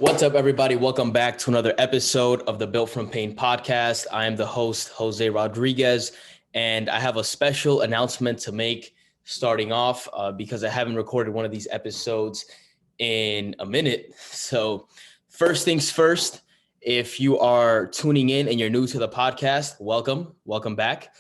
What's up, everybody? Welcome back to another episode of the Built from Pain podcast. I am the host, Jose Rodriguez, and I have a special announcement to make starting off because I haven't recorded one of these episodes in a minute. So, first things first, if you are tuning in and you're new to the podcast, welcome back.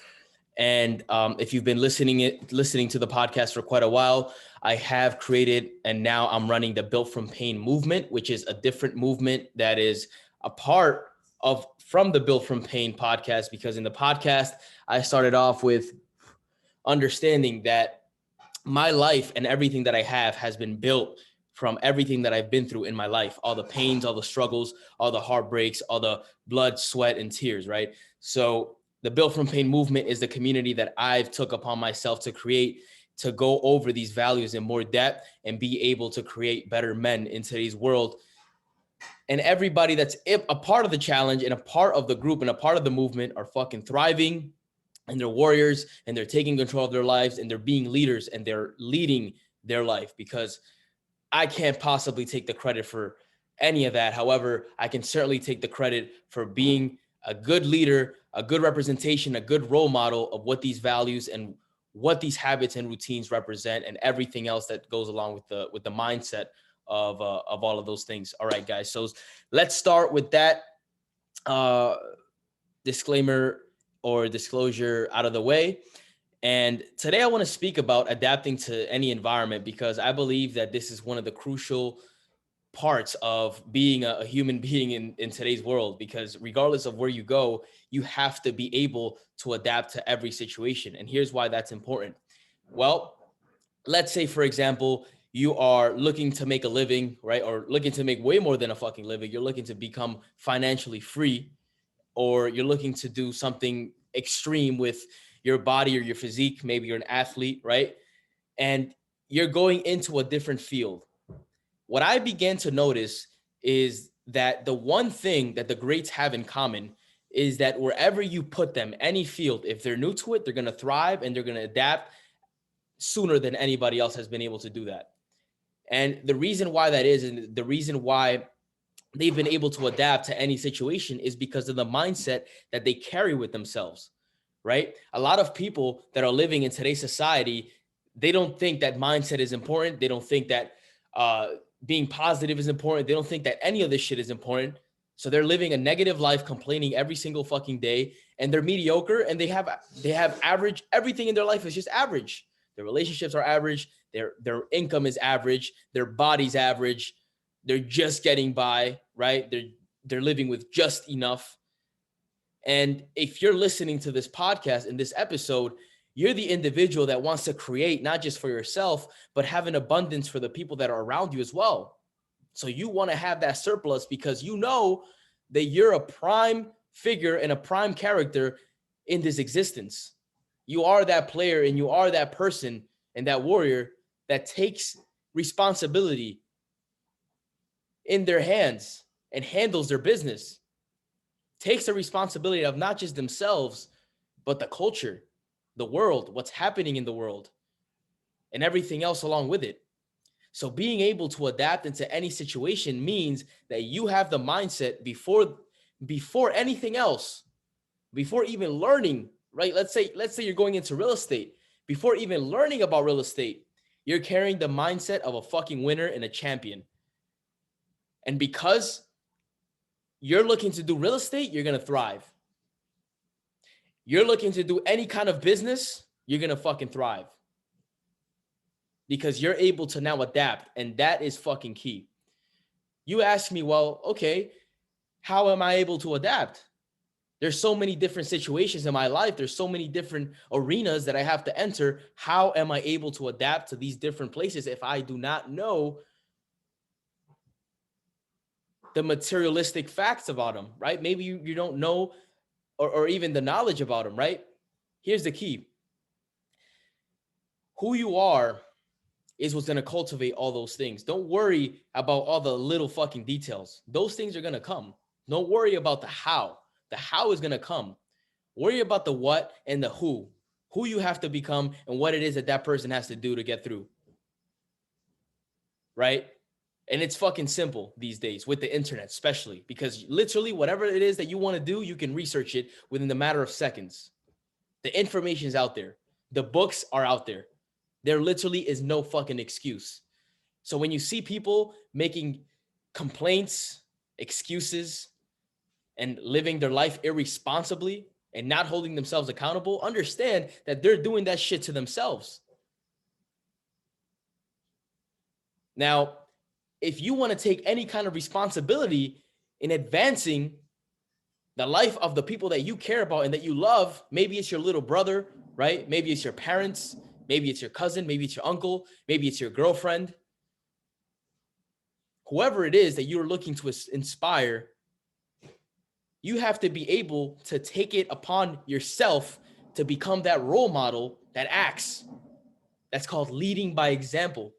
And if you've been listening to the podcast for quite a while, I have created and now I'm running the Built from Pain movement, which is a different movement that is a part of from the Built from Pain podcast. Because in the podcast, I started off with understanding that my life and everything that I have has been built from everything that I've been through in my life, all the pains, all the struggles, all the heartbreaks, all the blood, sweat, and tears, right? So the Built from Pain movement is the community that I've took upon myself to create, to go over these values in more depth and be able to create better men in today's world. And everybody that's a part of the challenge and a part of the group and a part of the movement are fucking thriving, and they're warriors, and they're taking control of their lives, and they're being leaders, and they're leading their life, because I can't possibly take the credit for any of that. However, I can certainly take the credit for being a good leader, a good representation, a good role model of what these values and what these habits and routines represent, and everything else that goes along with the mindset of all of those things. All right, guys. So let's start with that disclaimer or disclosure out of the way. And today I want to speak about adapting to any environment, because I believe that this is one of the crucial parts of being a human being in today's world, because regardless of where you go, you have to be able to adapt to every situation. And here's why that's important. Well, let's say, for example, you are looking to make a living, right? Or looking to make way more than a fucking living. You're looking to become financially free, or you're looking to do something extreme with your body or your physique. Maybe you're an athlete, right? And you're going into a different field. What I began to notice is that the one thing that the greats have in common is that wherever you put them, any field, if they're new to it, they're going to thrive and they're going to adapt sooner than anybody else has been able to do that. And the reason why that is, and the reason why they've been able to adapt to any situation, is because of the mindset that they carry with themselves, right? A lot of people that are living in today's society, they don't think that mindset is important. They don't think that being positive is important. They don't think that any of this shit is important. So they're living a negative life, complaining every single fucking day, and they're mediocre, and they have average. Everything in their life is just average. Their relationships are average. Their income is average. Their body's average. They're just getting by, right? They're living with just enough. And if you're listening to this podcast in this episode, you're the individual that wants to create not just for yourself, but have an abundance for the people that are around you as well. So you want to have that surplus, because you know that you're a prime figure and a prime character in this existence. You are that player, and you are that person and that warrior that takes responsibility in their hands and handles their business, takes the responsibility of not just themselves, but the culture, the world, what's happening in the world, and everything else along with it. So being able to adapt into any situation means that you have the mindset before anything else, before even learning, right? Let's say you're going into real estate. Before even learning about real estate, you're carrying the mindset of a fucking winner and a champion. And because you're looking to do real estate, you're going to thrive. You're looking to do any kind of business, you're going to fucking thrive. Because you're able to now adapt, and that is fucking key. You ask me, well, okay, how am I able to adapt? There's so many different situations in my life. There's so many different arenas that I have to enter. How am I able to adapt to these different places if I do not know the materialistic facts about them, right? Maybe you don't know or even the knowledge about them, right? Here's the key. Who you are is what's going to cultivate all those things. Don't worry about all the little fucking details. Those things are going to come. Don't worry about the how. The how is going to come. Worry about the what and the who you have to become, and what it is that person has to do to get through. Right? And it's fucking simple these days with the internet, especially because literally whatever it is that you want to do, you can research it within the matter of seconds. The information is out there. The books are out there. There literally is no fucking excuse. So when you see people making complaints, excuses, and living their life irresponsibly and not holding themselves accountable, understand that they're doing that shit to themselves. Now, if you want to take any kind of responsibility in advancing the life of the people that you care about and that you love, maybe it's your little brother, right? Maybe it's your parents, maybe it's your cousin, maybe it's your uncle, maybe it's your girlfriend. Whoever it is that you're looking to inspire, you have to be able to take it upon yourself to become that role model that acts. That's called leading by example.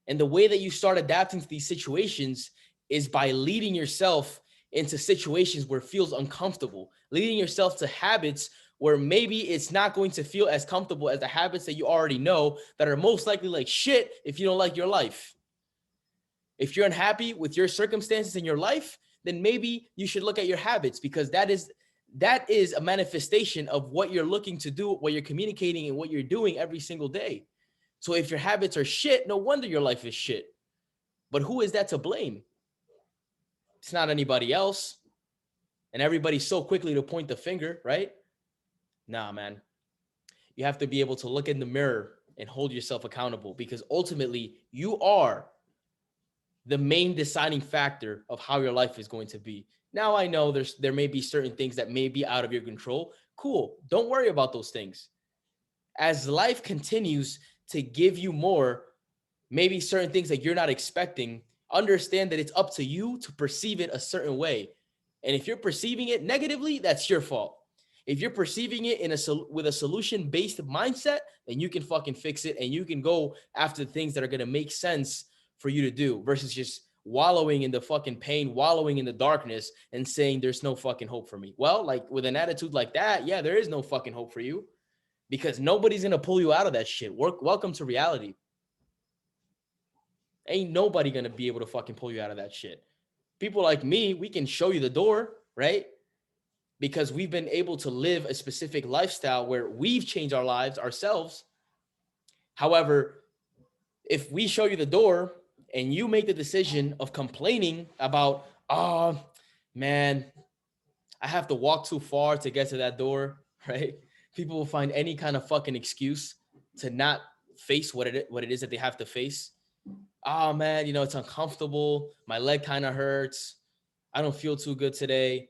And the way that you start adapting to these situations is by leading yourself into situations where it feels uncomfortable, leading yourself to habits where maybe it's not going to feel as comfortable as the habits that you already know that are most likely like shit if you don't like your life. If you're unhappy with your circumstances in your life, then maybe you should look at your habits, because that is a manifestation of what you're looking to do, what you're communicating, and what you're doing every single day. So if your habits are shit, no wonder your life is shit. But who is that to blame? It's not anybody else. And everybody's so quickly to point the finger, right? Nah, man. You have to be able to look in the mirror and hold yourself accountable, because ultimately you are the main deciding factor of how your life is going to be. Now, I know there may be certain things that may be out of your control. Cool. Don't worry about those things. As life continues to give you more, maybe certain things that you're not expecting, understand that it's up to you to perceive it a certain way. And if you're perceiving it negatively, that's your fault. If you're perceiving it with a solution-based mindset, then you can fucking fix it, and you can go after the things that are going to make sense for you to do, versus just wallowing in the fucking pain, wallowing in the darkness, and saying there's no fucking hope for me. Well, like with an attitude like that, yeah, there is no fucking hope for you, because nobody's going to pull you out of that shit. Welcome to reality. Ain't nobody going to be able to fucking pull you out of that shit. People like me, we can show you the door, right? Because we've been able to live a specific lifestyle where we've changed our lives ourselves. However, if we show you the door and you make the decision of complaining about, oh, man, I have to walk too far to get to that door, right? People will find any kind of fucking excuse to not face what it is that they have to face. Oh, man, it's uncomfortable. My leg kind of hurts. I don't feel too good today.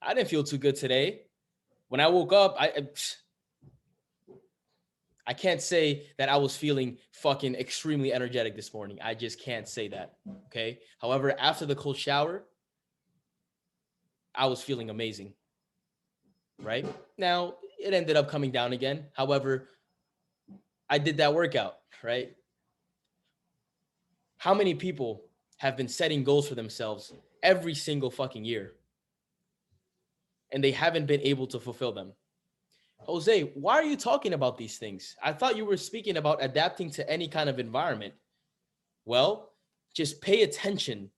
I didn't feel too good today. When I woke up, I can't say that I was feeling fucking extremely energetic this morning. I just can't say that, okay? However, after the cold shower, I was feeling amazing, right? Now, it ended up coming down again. However, I did that workout, right? How many people have been setting goals for themselves every single fucking year, and they haven't been able to fulfill them? Jose, why are you talking about these things? I thought you were speaking about adapting to any kind of environment. Well, just pay attention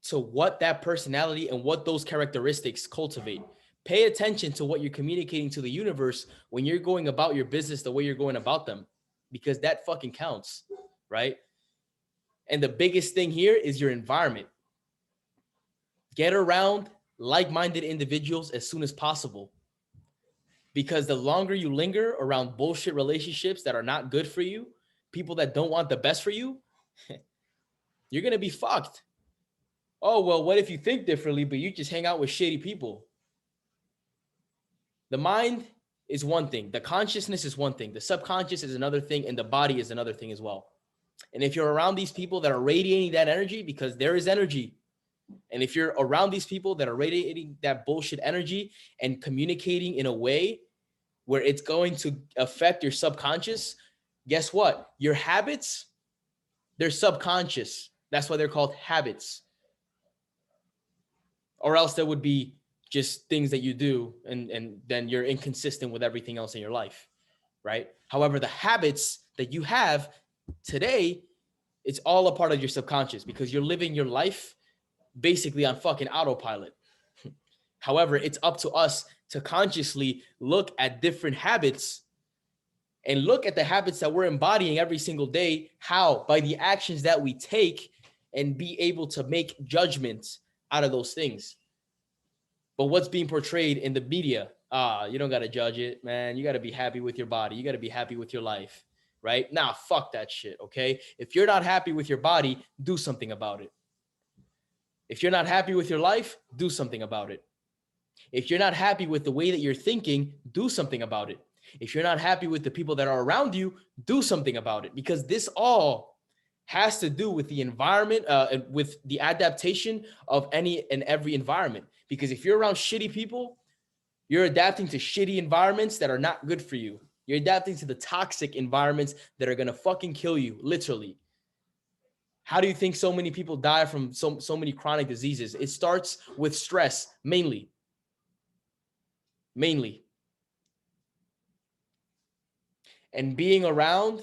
to what that personality and what those characteristics cultivate. Pay attention to what you're communicating to the universe when you're going about your business the way you're going about them, because that fucking counts, right? And the biggest thing here is your environment. Get around like-minded individuals as soon as possible, because the longer you linger around bullshit relationships that are not good for you, people that don't want the best for you, you're going to be fucked. Oh, well, what if you think differently, but you just hang out with shady people? The mind is one thing. The consciousness is one thing. The subconscious is another thing. And the body is another thing as well. And if you're around these people that are radiating that energy, because there is energy, and if you're around these people that are radiating that bullshit energy and communicating in a way where it's going to affect your subconscious, guess what? Your habits, they're subconscious. That's why they're called habits. Or else there would be just things that you do, and then you're inconsistent with everything else in your life, right? However, the habits that you have today, It's all a part of your subconscious because you're living your life basically on fucking autopilot. However, it's up to us to consciously look at different habits and look at the habits that we're embodying every single day. How? By the actions that we take, and be able to make judgments out of those things. But what's being portrayed in the media? You don't got to judge it, man. You got to be happy with your body. You got to be happy with your life, right? Nah, fuck that shit, okay? If you're not happy with your body, do something about it. If you're not happy with your life, do something about it. If you're not happy with the way that you're thinking, do something about it. If you're not happy with the people that are around you, do something about it, because this all has to do with the environment, with the adaptation of any and every environment. Because if you're around shitty people, you're adapting to shitty environments that are not good for you. You're adapting to the toxic environments that are going to fucking kill you, literally. How do you think so many people die from so many chronic diseases? It starts with stress, mainly. And being around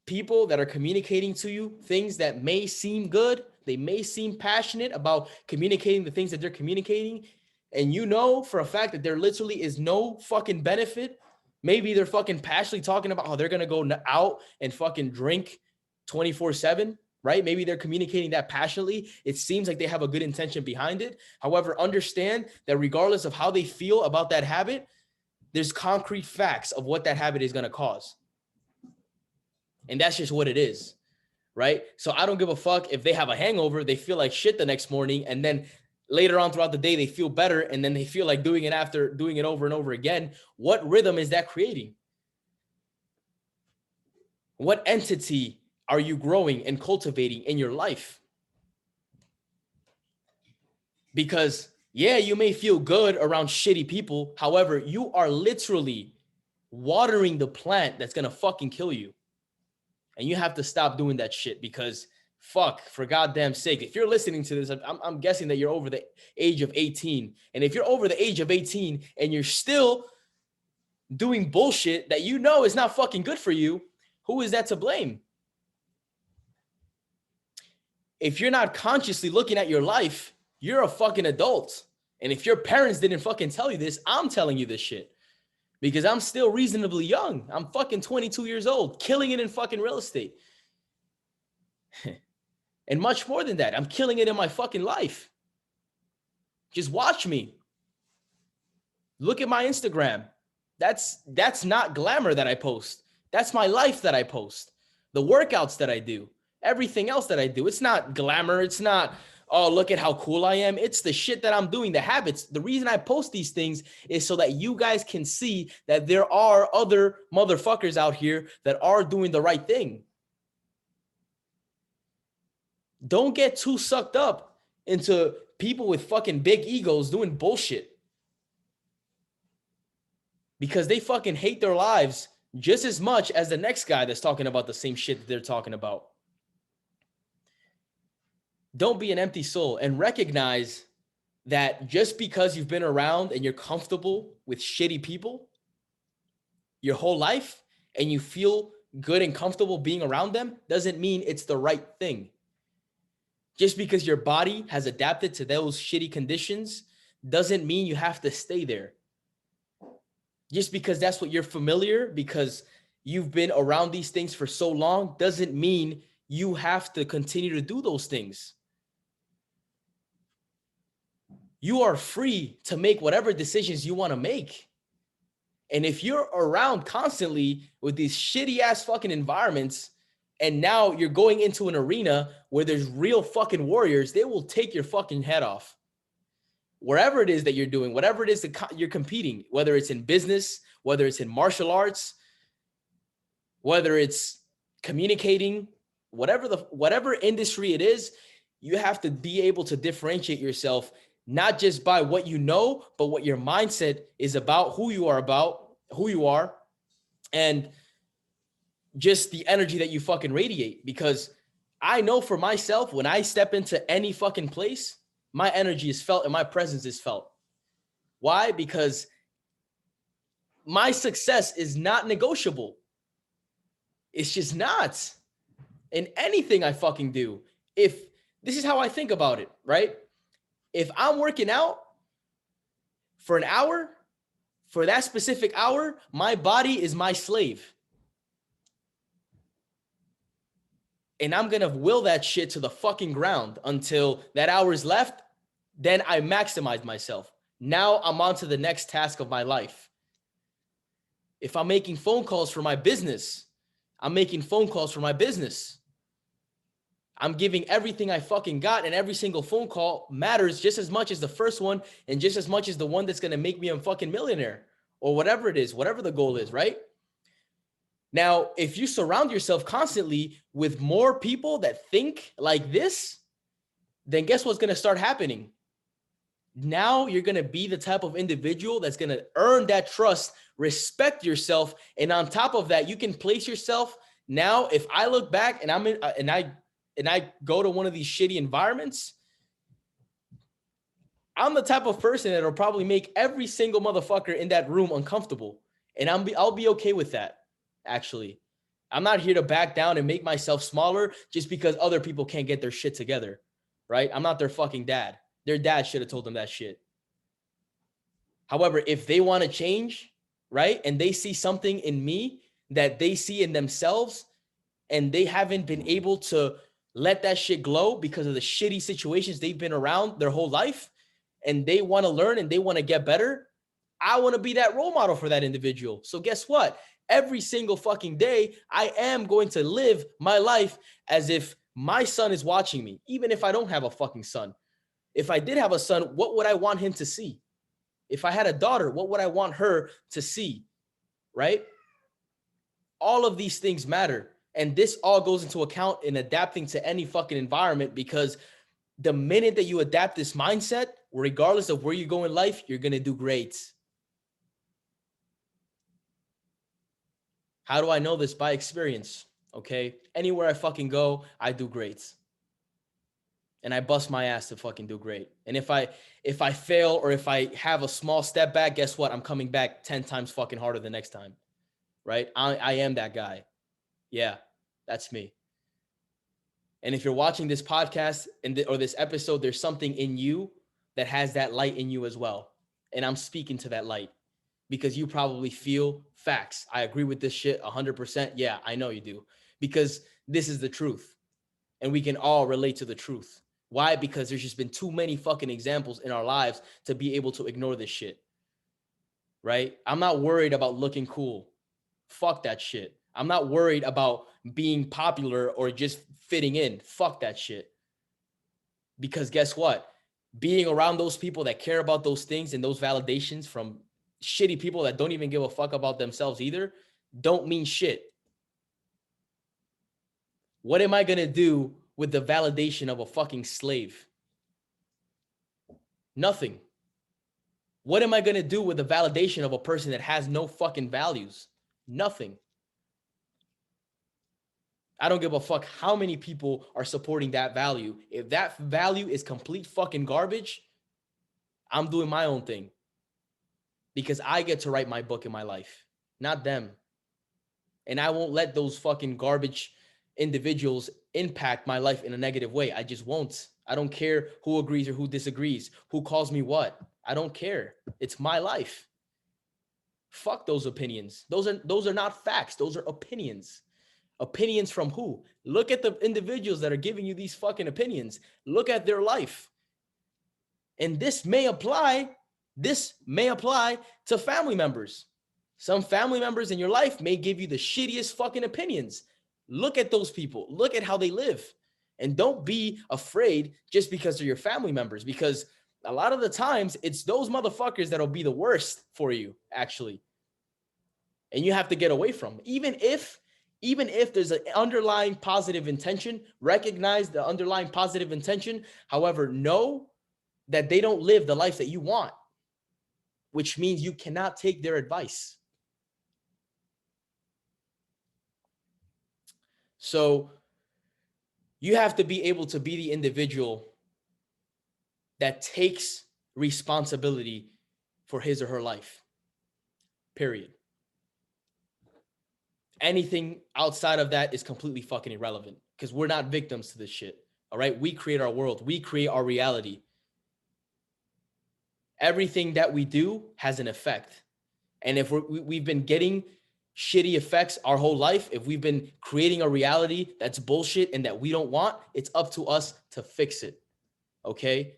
people that are communicating to you things that may seem good, they may seem passionate about communicating the things that they're communicating, and you know for a fact that there literally is no fucking benefit. Maybe they're fucking passionately talking about how they're gonna go out and fucking drink 24/7, right? Maybe they're communicating that passionately. It seems like they have a good intention behind it. However, understand that regardless of how they feel about that habit, there's concrete facts of what that habit is gonna cause. And that's just what it is, right? So I don't give a fuck if they have a hangover, they feel like shit the next morning, and then later on throughout the day, they feel better, and then they feel like doing it after doing it over and over again. What rhythm is that creating? What entity are you growing and cultivating in your life? Because, yeah, you may feel good around shitty people. However, you are literally watering the plant that's going to fucking kill you. And you have to stop doing that shit, because fuck, for goddamn sake, if you're listening to this, I'm guessing that you're over the age of 18. And if you're over the age of 18 and you're still doing bullshit that you know is not fucking good for you, who is that to blame? If you're not consciously looking at your life, you're a fucking adult. And if your parents didn't fucking tell you this, I'm telling you this shit. Because I'm still reasonably young. I'm fucking 22 years old, killing it in fucking real estate. And much more than that, I'm killing it in my fucking life. Just watch me. Look at my Instagram. That's not glamour that I post. That's my life that I post. The workouts that I do. Everything else that I do. It's not glamour. It's not, oh, look at how cool I am. It's the shit that I'm doing, the habits. The reason I post these things is so that you guys can see that there are other motherfuckers out here that are doing the right thing. Don't get too sucked up into people with fucking big egos doing bullshit, because they fucking hate their lives just as much as the next guy that's talking about the same shit that they're talking about. Don't be an empty soul, and recognize that just because you've been around and you're comfortable with shitty people your whole life and you feel good and comfortable being around them doesn't mean it's the right thing. Just because your body has adapted to those shitty conditions doesn't mean you have to stay there. Just because that's what you're familiar, because you've been around these things for so long, doesn't mean you have to continue to do those things. You are free to make whatever decisions you want to make. And if you're around constantly with these shitty ass fucking environments, and now you're going into an arena where there's real fucking warriors, they will take your fucking head off. Wherever it is that you're doing, whatever it is that you're competing, whether it's in business, whether it's in martial arts, whether it's communicating, whatever industry it is, you have to be able to differentiate yourself, not just by what you know, but what your mindset is about, who you are, and just the energy that you fucking radiate. Because I know for myself, when I step into any fucking place, my energy is felt and my presence is felt. Why? Because my success is not negotiable. It's just not. in anything I fucking do. If this is how I think about it, right? If I'm working out for an hour, for that specific hour, my body is my slave. And I'm going to will that shit to the fucking ground until that hour is left. Then I maximize myself. Now I'm on to the next task of my life. If I'm making phone calls for my business, I'm making phone calls for my business. I'm giving everything I fucking got, and every single phone call matters just as much as the first one and just as much as the one that's going to make me a fucking millionaire or whatever it is, whatever the goal is, right? Now, if you surround yourself constantly with more people that think like this, then guess what's going to start happening? Now you're going to be the type of individual that's going to earn that trust, respect yourself. And on top of that, you can place yourself. Now, if I look back and I'm in, and I go to one of these shitty environments, I'm the type of person that'll probably make every single motherfucker in that room uncomfortable. And I'll be okay with that. Actually, I'm not here to back down and make myself smaller just because other people can't get their shit together, right? I'm not their fucking dad. Their dad should have told them that shit. However, if they want to change, right, and they see something in me that they see in themselves and they haven't been able to let that shit glow because of the shitty situations they've been around their whole life, and they want to learn and they want to get better, I want to be that role model for that individual. So guess what? Every single fucking day, I am going to live my life as if my son is watching me, even if I don't have a fucking son. If I did have a son, what would I want him to see? If I had a daughter, what would I want her to see? Right? All of these things matter. And this all goes into account in adapting to any fucking environment, because the minute that you adapt this mindset, regardless of where you go in life, you're going to do great. How do I know this? By experience. Okay. Anywhere I fucking go, I do great. And I bust my ass to fucking do great. And if I fail or if I have a small step back, guess what? I'm coming back 10 times fucking harder the next time. Right? I am that guy. Yeah, that's me. And if you're watching this podcast or this episode, there's something in you that has that light in you as well. And I'm speaking to that light because you probably feel facts. I agree with this shit 100%. Yeah, I know you do, because this is the truth. And we can all relate to the truth. Why? Because there's just been too many fucking examples in our lives to be able to ignore this shit. Right? I'm not worried about looking cool. Fuck that shit. I'm not worried about being popular or just fitting in. Fuck that shit. Because guess what? Being around those people that care about those things and those validations from shitty people that don't even give a fuck about themselves either don't mean shit. What am I going to do with the validation of a fucking slave? Nothing. What am I going to do with the validation of a person that has no fucking values? Nothing. I don't give a fuck how many people are supporting that value. If that value is complete fucking garbage, I'm doing my own thing, because I get to write my book in my life, not them. And I won't let those fucking garbage individuals impact my life in a negative way. I just won't. I don't care who agrees or who disagrees, who calls me what. I don't care. It's my life. Fuck those opinions. Those are not facts. Those are opinions. Opinions from who? Look at the individuals that are giving you these fucking opinions. Look at their life. And this may apply to family members. Some family members in your life may give you the shittiest fucking opinions. Look at those people. Look at how they live. And don't be afraid just because they're your family members, because a lot of the times it's those motherfuckers that'll be the worst for you, actually. And you have to get away from. Even if there's an underlying positive intention, recognize the underlying positive intention. However, know that they don't live the life that you want, which means you cannot take their advice. So you have to be able to be the individual that takes responsibility for his or her life. Period. Anything outside of that is completely fucking irrelevant. because we're not victims to this shit. All right. We create our world. We create our reality. Everything that we do has an effect. And if we've been getting shitty effects our whole life, if we've been creating a reality that's bullshit and that we don't want, it's up to us to fix it. Okay.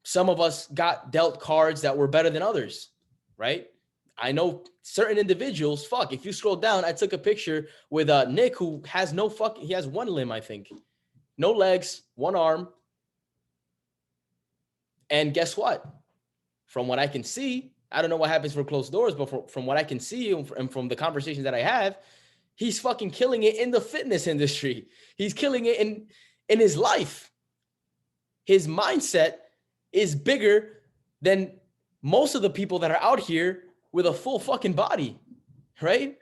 Some of us got dealt cards that were better than others, right? I know certain individuals, fuck, if you scroll down, I took a picture with Nick, who has he has one limb, I think. No legs, one arm. And guess what? From what I can see, I don't know what happens for closed doors, but from what I can see and from the conversations that I have, he's fucking killing it in the fitness industry. He's killing it in his life. His mindset is bigger than most of the people that are out here with a full fucking body, right?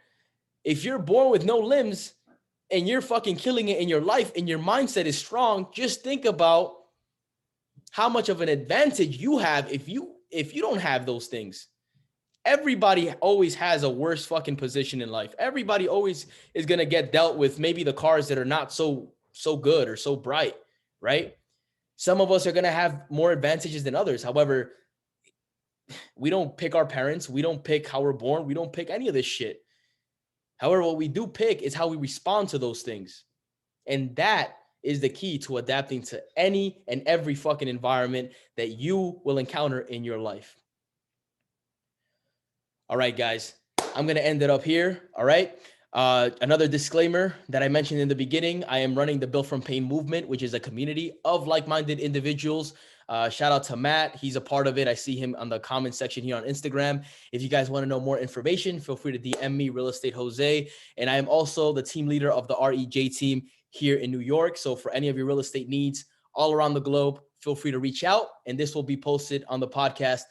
If you're born with no limbs and you're fucking killing it in your life and your mindset is strong, just think about how much of an advantage you have if you don't have those things. Everybody always has a worse fucking position in life. Everybody always is going to get dealt with maybe the cards that are not so good or so bright, right? Some of us are going to have more advantages than others. However, we don't pick our parents. We don't pick how we're born. We don't pick any of this shit. However, what we do pick is how we respond to those things. And that is the key to adapting to any and every fucking environment that you will encounter in your life. All right, guys, I'm going to end it up here. All right. Another disclaimer that I mentioned in the beginning, I am running the Built from Pain movement, which is a community of like-minded individuals. Shout out to Matt. He's a part of it. I see him on the comment section here on Instagram. If you guys want to know more information, feel free to DM me, Real Estate Jose. And I am also the team leader of the Team here in New York. So for any of your real estate needs all around the globe, feel free to reach out. And this will be posted on the podcast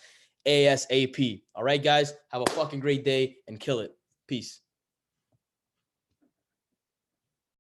ASAP. All right, guys, have a fucking great day and kill it. Peace.